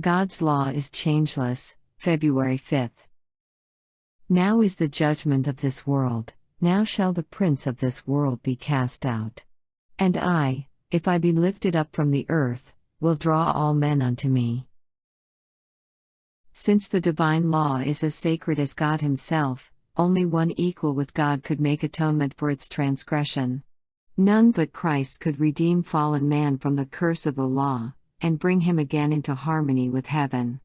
God's law is changeless, February 5th. Now is the judgment of this world, now shall the prince of this world be cast out. And I, if I be lifted up from the earth, will draw all men unto me. Since the divine law is as sacred as God Himself, only one equal with God could make atonement for its transgression. None but Christ could redeem fallen man from the curse of the law, and bring him again into harmony with heaven.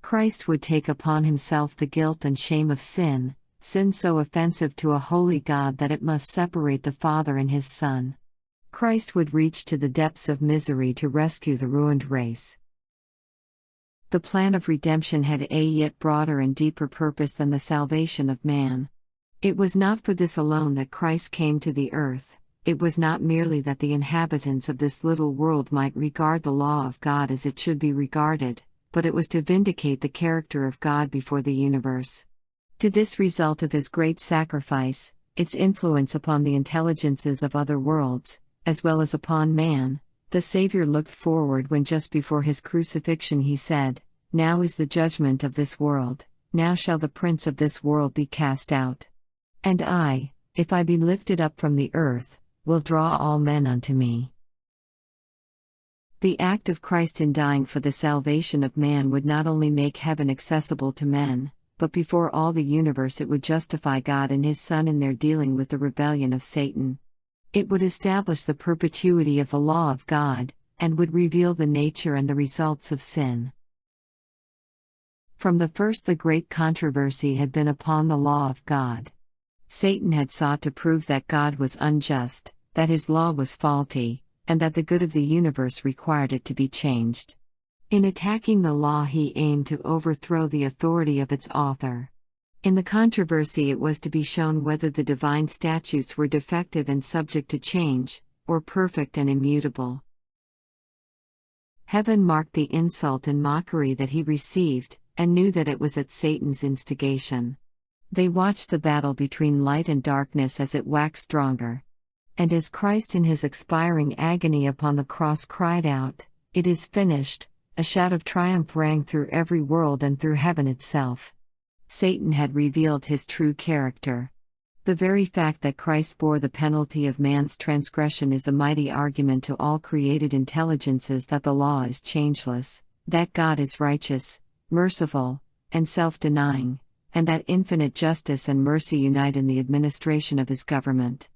Christ would take upon Himself the guilt and shame of sin so offensive to a holy God that it must separate the Father and His Son. Christ would reach to the depths of misery to rescue the ruined race. The plan of redemption had a yet broader and deeper purpose than the salvation of man. It was not for this alone that Christ came to the earth. It was not merely that the inhabitants of this little world might regard the law of God as it should be regarded, but it was to vindicate the character of God before the universe. To this result of His great sacrifice, its influence upon the intelligences of other worlds, as well as upon man, the Savior looked forward when just before His crucifixion He said, "Now is the judgment of this world, now shall the prince of this world be cast out. And I, if I be lifted up from the earth, will draw all men unto me." The act of Christ in dying for the salvation of man would not only make heaven accessible to men, but before all the universe it would justify God and His Son in their dealing with the rebellion of Satan. It would establish the perpetuity of the law of God, and would reveal the nature and the results of sin. From the first the great controversy had been upon the law of God. Satan had sought to prove that God was unjust, that His law was faulty, and that the good of the universe required it to be changed. In attacking the law he aimed to overthrow the authority of its author. In the controversy it was to be shown whether the divine statutes were defective and subject to change, or perfect and immutable. Heaven marked the insult and mockery that he received, and knew that it was at Satan's instigation. They watched the battle between light and darkness as it waxed stronger. And as Christ in His expiring agony upon the cross cried out, "It is finished," a shout of triumph rang through every world and through heaven itself. Satan had revealed his true character. The very fact that Christ bore the penalty of man's transgression is a mighty argument to all created intelligences that the law is changeless, that God is righteous, merciful, and self-denying, and that infinite justice and mercy unite in the administration of His government.